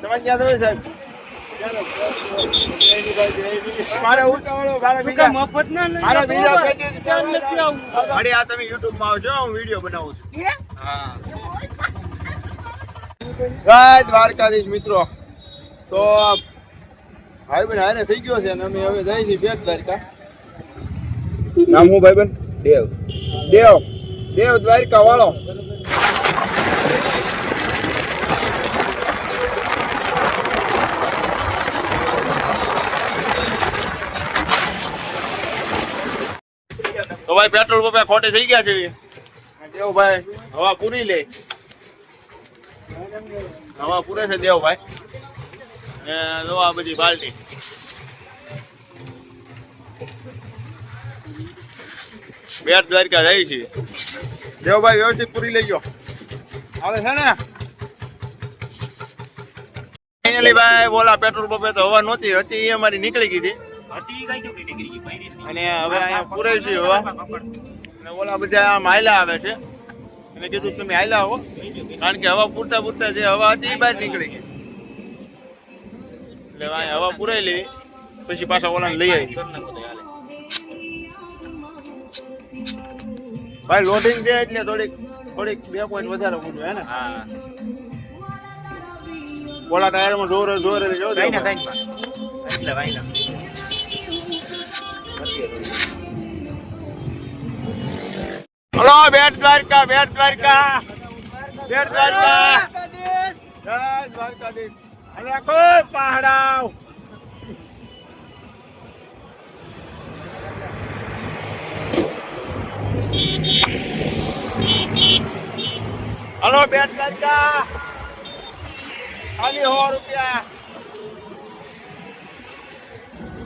તમે ક્યાં છો સાહેબ? મારે ઉતાવળો મારે બીજા મફત ના લઈ મારે બીજા ક્યાં નથી આવું. અરે આ તમે YouTube માં આવજો, હું વિડિયો બનાવું છું. હા જય દ્વારકાધીશ મિત્રો. તો ભાઈ બન હારે થઈ ગયો છે અને અમે હવે જઈએ છીએ બેટ દ્વારકા. નામ હું ભાઈ બન? દેવ. દેવ દેવ દ્વારકા વાળો. તો ભાઈ પેટ્રોલ પંપે ખોટે થઈ ગયા છે દેવભાઈ. હવા પૂરી લે, હવા પૂરે છે દેવભાઈ. જો આ બધી બાલટી બેટ દ્વારકા જાય છે દેવભાઈ. વ્યવસ્થિત પૂરી લઈ ગયો આવે છે ને ફાઇનલી ભાઈ. બોલા પેટ્રોલ પંપે તો હવા નહોતી, હતી એ અમારી નીકળી ગઈ હતી અને હવે અહીંયા પૂરે છે હવા. અને ઓલા બધા આમ હાયલા આવે છે અને કીધું તમે હાયલા આવો, કારણ કે હવા પૂરતા પૂરતા જે હવા હતી એ બહાર નીકળી ગઈ. એટલે અહીંયા હવા પૂરાઈ લેવી પછી પાછા ઓલાને લઈ આવી. ભાઈ લોડિંગ છે એટલે થોડીક 2 પોઈન્ટ વધારે મૂકવું હે ને. હા ઓલા ટાયરમાં જોર જો એટલે વાયલા. હલો બેટ દ્વારકા, બેટ દ્વારકા, બેટ દ્વારકા, જય દ્વારકાધીશ. અને કોઈ પહાડાવ હલો બેટ દ્વારકા ખાલી 100 રૂપિયા.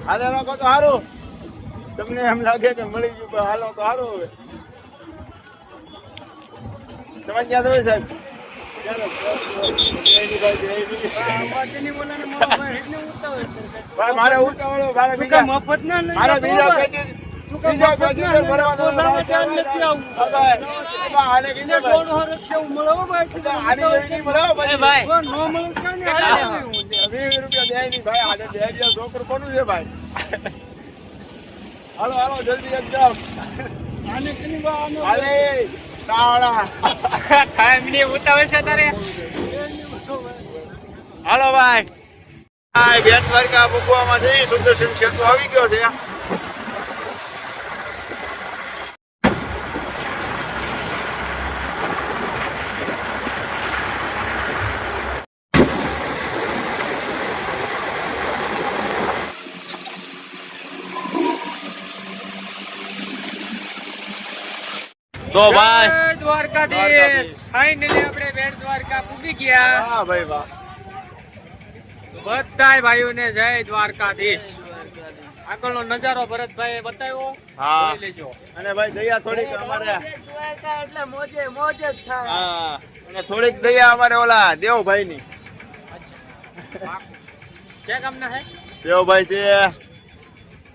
હાલે રાખો તો સારું. તમને એમ લાગે કે મળી ગયું, હાલો તો સારું. હવે તમે ક્યાં છો સાહેબ? મારે ઉતાવળો મારે બીજા મફત ના લઈ મારે બીજા છોકરું કોનું છે ભાઈ? હાલો હાલો જલ્દી એકદમ. હાલો ભાઈ. બેટ દ્વારકા મૂકવામાં છે. સુદર્શન સેતુ આવી ગયો છે. તો ભાઈ દ્વારકાધીશ ફાઇનલી આપણે બેટ દ્વારકા પૂગી ગયા. હા ભાઈ વાહ. બધાય ભાઈઓને જય દ્વારકાધીશ. આગળનો નજારો ભરતભાઈ બતાવ્યો. હા લેજો. અને ભાઈ દયા થોડીક અમારે દ્વારકા એટલે મોજે મોજ જ થાય. હા અને થોડીક દયા અમારે ઓલા દેવભાઈ ની. ક્યાં ગામના હે? દેવભાઈ છે,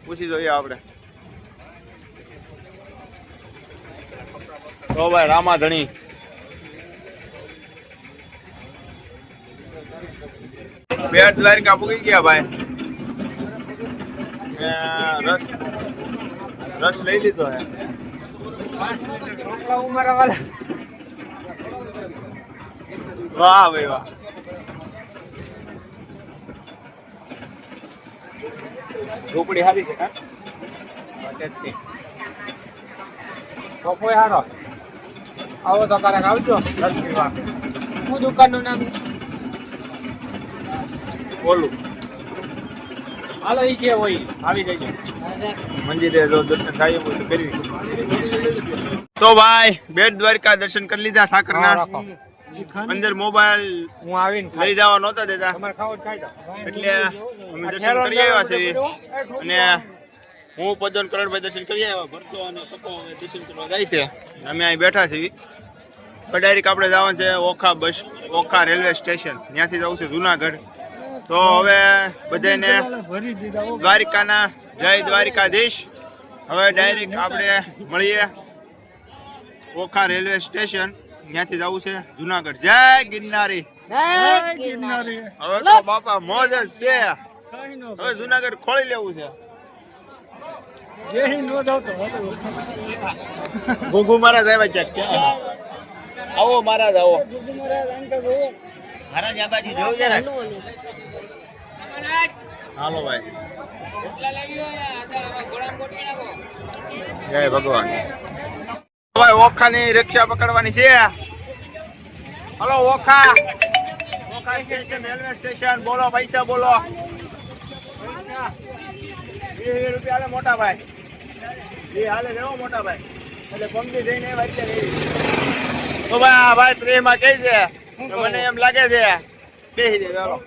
પૂછી જોઈએ આપણે. તો ભાઈ રામાધણી. બેટ દ્વારકા પૂગી ગયા ભાઈ. રસ લઈ લીધો હે. વાહ ભાઈ વાહ. ઝોપડી સારી છે. સોફો હારો. આવો તો કારક આવજો. હું દુકાનનું નામ બોલું. હાલો ઈ છે હોય આવી જજો. મંદિરે જો દર્શન થાય હોય તો કરી. તો ભાઈ બેટ દ્વારકા દર્શન કરી લીધા ઠાકરના. અંદર મોબાઈલ હું આવીને લઈ જવા નહોતા દેતા તમારે ખાવો ખાઈ જાવ. એટલે અમે દર્શન કરી આવ્યા છે. અને હું પદન કરણભાઈ દર્શન કરી આવ્યા. ભરતો અને સપો દર્શન કરવા જાય છે. અમે અહીં બેઠા છીએ. ડાયરેક્ટ આપણે જવાનું છે ઓખા રેલવે સ્ટેશન. ત્યાંથી જવું છે જુનાગઢ. તો હવે બધાને દ્વારિકાના જય દ્વારિકાધીશ. હવે ડાયરેક્ટ આપણે મળીએ ઓખા રેલવે સ્ટેશન. ત્યાંથી જવું છે જુનાગઢ. જય ગિરનારી. હવે તો બાપા મોજ જ છે. હવે જુનાગઢ ખોળી લેવું છે. ગુગુ મહારાજ આવ્યા છે. આવો મહારાજ આવો. મહારાજ આ બાજુ જોવું છે ને. હાલો ભાઈ. જય ભગવાન. ભાઈ ઓખાની રિક્ષા પકડવાની છે. Hello Okha. Okha station railway station. બોલો પૈસા બોલો. 20 રૂપિયા હાલે મોટા ભાઈ. એ હાલે લેવો મોટા ભાઈ. એટલે પંક્તિ જઈને વાંચી લે. તો ભાઈ આ ભાઈ 30 માં કઈ છે. મને એમ લાગે છે બેસી દે ચાલો.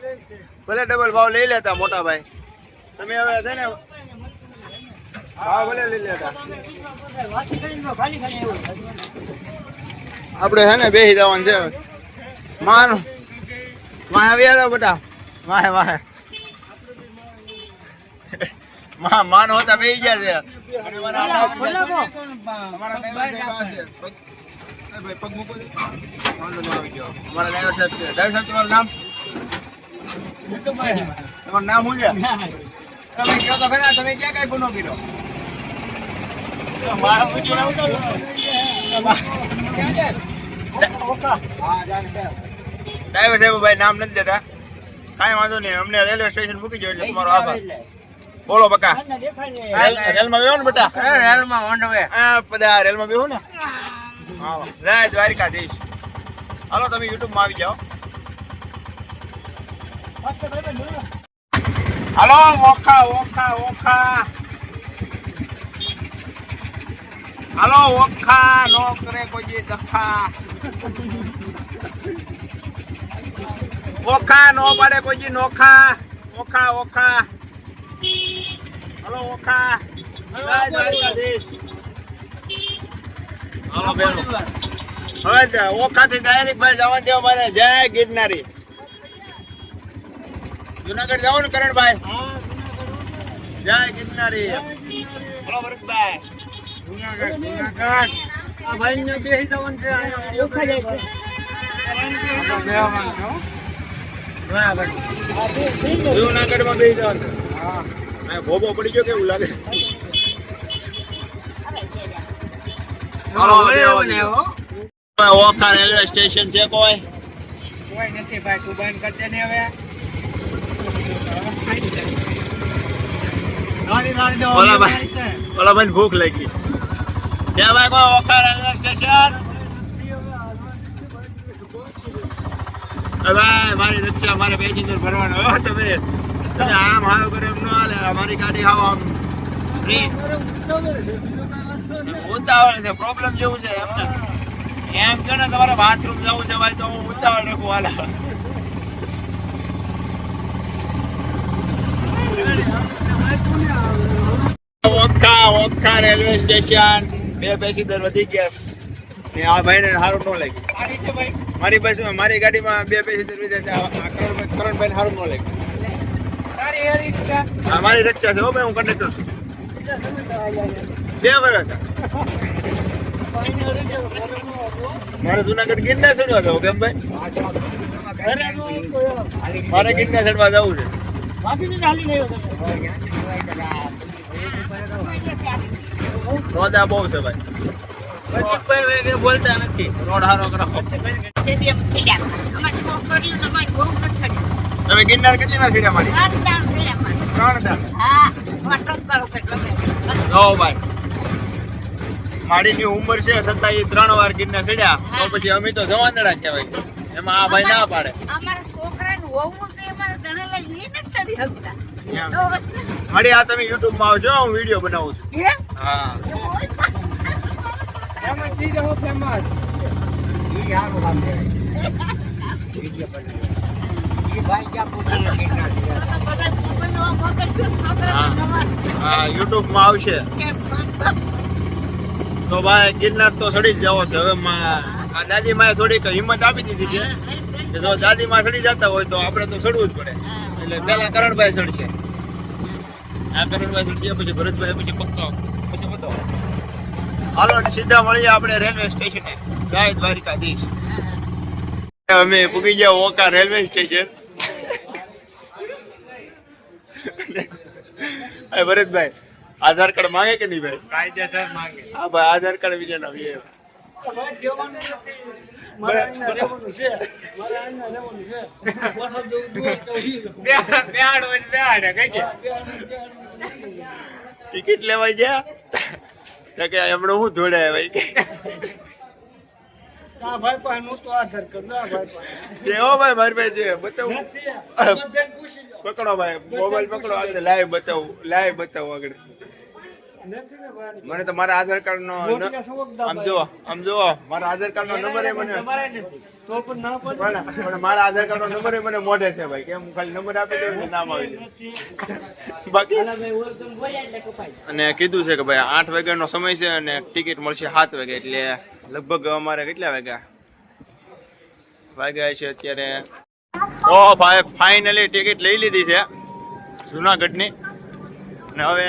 ભલે ડબલ ભાવ લઈ લેતા મોટા ભાઈ. તમે હવે છે ને ભાવ ભલે લઈ લેતા. આપણે છે ને બેસી જવાનું છે. માન વાહ આવ્યા હતા બધા. વાહે વાહે માન હોતા બેસી ગયા છે. અને મારા અમારા ડ્રાઈવર સાહેબ પાસે ભાઈ પગ મૂકો છે. વાંધો ન આવી ગયો. અમારા ડ્રાઈવર સાહેબ છે. ડ્રાઈવર સાહેબ તમારું નામ? તમારું નામ શું છે? તમે કહો તો ખરા તમે ક્યાં કઈ ગુનો કર્યો? ડ્રાઈવર સાહેબ ભાઈ નામ નથી દેતા. કાંઈ વાંધો નહીં. અમને રેલવે સ્ટેશન મૂકી જો એટલે તમારો આભાર. બોલો બકા. રેલમાં બેહો ને બેટા. રેલમાં ઓંડવે આ બધા રેલમાં બેહો ને. હા જય દ્વારકાધીશ. હાલો તમે યુટ્યુબ માં આવી જાઓ. હાલો ઓખા ઓખા ઓખા. હાલો ઓખા નો કરે કોઈ દખા. ઓખા નો પાડે કોઈ નોખા. ઓખા ઓખા. હાલો ઓખા. જય દ્વારકાધીશ. હાલો બેનો. હવે ઓખાથી ડાયરેક્ટ ભાઈ જવાનું છે અમારે જય ગિરનારી. જુનાગઢ જાવ ને કરણભાઈ. જય ગિરનારી. હાલો ભરતભાઈ. જુનાગઢ માં બેસી જવાનું. ભોબો પડી ગયો કેવું લાગે. ઓખા રેલવે સ્ટેશન છે કોઈ નથી ભાઈ. તું બંધ કરી દે ને હવે. ઓલા ભાઈ ભૂખ લાગી. ત્યાં ભાઈ કોઈ ઓખા રેલવે સ્ટેશન. ભાઈ મારી રિક્ષા મારે પેસેન્જર ભરવાનો. તમે આમ હાવ કરે એમ ન હાલે. અમારી ગાડી હાવ આમ ફ્રી ઉતાવળ છે. પ્રોબ્લેમ જેવું છે એમને. એમ કે ને તમારે બાથરૂમ જવું છે ભાઈ તો હું ઉતાવળ રાખું. હાલા Okha Okha railway station. 2 passenger વધી ગયા. આ ભાઈ ને સારું ન લાગ્યું. મારી પાસે મારી ગાડીમાં 2 પેસેન્જર વધી જાય. કરણભાઈ સારું ન લાગ્યું. હા મારી રિક્ષા છે હો ભાઈ. હું કંડક્ટર છું. 2 વર્ષ મારે જુનાગઢ ગિરનાર ચડવા જવું કેમ ભાઈ? મારે ગિરનાર ચડવા જવું છે. રોદા બહુ છે ભાઈ. બોલતા નથી. રોડ હારો કરો. તમે ગિરનાર કેટલી વાર સીડ્યા મારી? 3 દાણ. ઓ ભાઈ મારીની ઉંમર છે છતાં એ 3 વાર ગિરનાર ચડ્યા. તો પછી અમે તો જવાનડા કહેવાય. એમાં આ ભાઈ ના પાડે. અમારા છોકરાનું હોવું છે. અમારા જણેલા ઈ નથી ચડી શકતા. મળી આ તમે યુટ્યુબ માં આવજો. હું વિડીયો બનાવું છું. હે? હા ફેમસ થઈ જાવ ફેમસ. ઈ આનું કામ છે. વિડિયો બનાવ. ઈ ભાઈ ક્યાં પૂછે ગિરનાર. બધા મોબાઈલમાં મગજ છે છોકરાના નવા. હા યુટ્યુબ માં આવશે. તો ભાઈ ગિરનાર તો ચડી જ જવો છે. હવે દાદી માએ થોડીક હિંમત આપી દીધી છે કે જો દાદી માં ચડી જતા હોય તો આપણે તો ચડવું જ પડે. એટલે પેલા કરણભાઈ ચડશે. આ કરણભાઈ ચડશે પછી ભરતભાઈ પછી પક્કો પછી બધો. હાલો સીધા મળીએ આપણે રેલવે સ્ટેશને. જય દ્વારકાધીશ. અમે પૂગી ગયા ઓકા રેલવે સ્ટેશન. ભરતભાઈ આધાર કાર્ડ માંગે કે નહીં ભાઈ? કાયદેસર માંગે. હા ભાઈ આધાર કાર્ડ વિના ના આવે. ટિકિટ લેવાઈ ગયા તો કે એમણે હું જોડાય ભાઈ કે ભાઈ પાસે નું તો આધાર કાર્ડ ના ભાઈ પાસે છે. હો ભાઈ મારી પાસે છે, બતાવું. પકડો ભાઈ મોબાઈલ પકડો, આગળ લાઈવ બતાવું આગળ. નથી ને ભાઈ. મને તો મારા આધાર કાર્ડ નો આમ જો મારા આધાર કાર્ડ નો નંબર મને તો પણ ના પડે. પણ મારા આધાર કાર્ડ નો નંબર મને મોઢે છે ભાઈ, કેમ ખાલી નંબર આપી દઉં એટલે નામ આવી જાય બાકી. અને કીધું છે કે ભાઈ 8 વાગ્યાનો સમય છે અને ટિકિટ મળશે 7 વાગે, એટલે લગભગ અમારે કેટલા વાગ્યા છે અત્યારે. ઓ ભાઈ ફાઇનલી ટિકિટ લઈ લીધી છે જુનાગઢની, અને હવે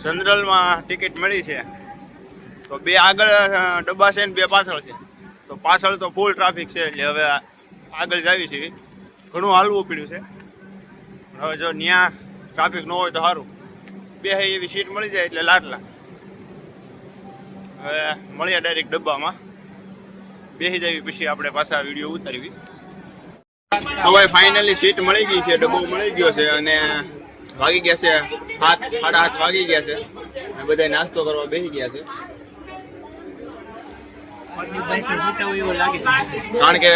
જનરલમાં ટિકિટ મળી છે. તો 2 આગળ ડબ્બા છે ને 2 પાછળ છે. તો પાછળ તો ફૂલ ટ્રાફિક છે, એટલે હવે આગળ જાવી છે. ઘણું હાલવું પડ્યું છે. હવે જો ત્યાં ટ્રાફિક ન હોય તો સારું, 2 એવી સીટ મળી જાય એટલે લાટલા. હવે મળીએ ડાયરેક્ટ ડબ્બામાં, બેસી જવી પછી આપણે પાછા વિડીયો ઉતારવી. હવે ફાઇનલી સીટ મળી ગઈ છે, ડબ્બો મળી ગયો છે, અને વાગી ગયા છે 7:30 વાગી ગયા છે, અને બધા નાસ્તો કરવા બેસી ગયા છે. કારણ કે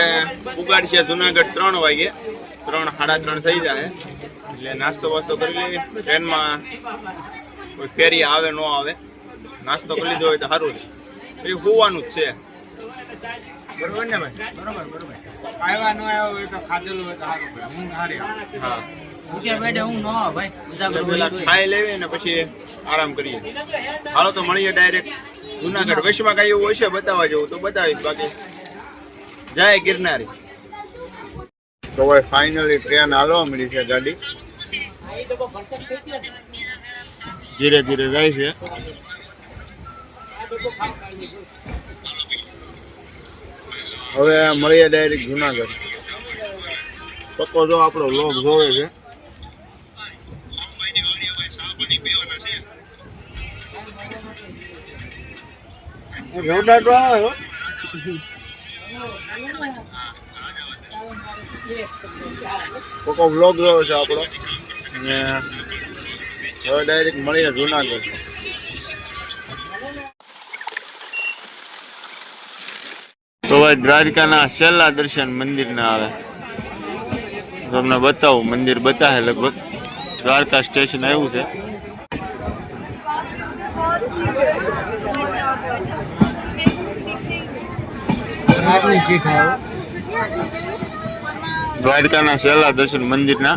ઉગાડ છે જુનાગઢ 3 વાગે, 3:30 થઈ જાય, એટલે નાસ્તો વાસ્તો કરી લેવી. ટ્રેનમાં કોઈ ફેરી આવે ન આવે, નાસ્તો કરી લીધો હોય તો સારું છે. પછી હોવાનું જ છે, બરોબર ને ભાઈ? બરોબર. આવ્યા ન આવ્યા હોય તો ખાધેલું હોય તો સારું પડે. ઊંઘ સારી આવે. હા, ભાઈ ખાઈ લેવી ને પછી આરામ કરીએ. હાલો તો મળીએ ડાયરેક્ટ જુનાગઢ. વૈશમાં કઈ એવું હશે બતાવવા જેવું તો બતાવીશ, બાકી જાય ગિરનારી. તો ભાઈ ફાઇનલી ટ્રેન હાલવા મળી છે, ગાડી ધીરે ધીરે જાય છે. હવે મળીએ ડાયરેક્ટ જુનાગઢ. પપ્પો જો આપણો વ્લોગ જોવે છે. રોડાટો આવ્યો. પપ્પો વ્લોગ જોવે છે આપણો, અને હવે ડાયરેક્ટ મળીએ જુનાગઢ. તો ભાઈ દ્વારકાના છેલ્લા દર્શન મંદિરના આવે, તમને બતાવું. મંદિર બતાવે લગભગ, દ્વારકા સ્ટેશન આવ્યું છે. દ્વારકાના છેલ્લા દર્શન મંદિરના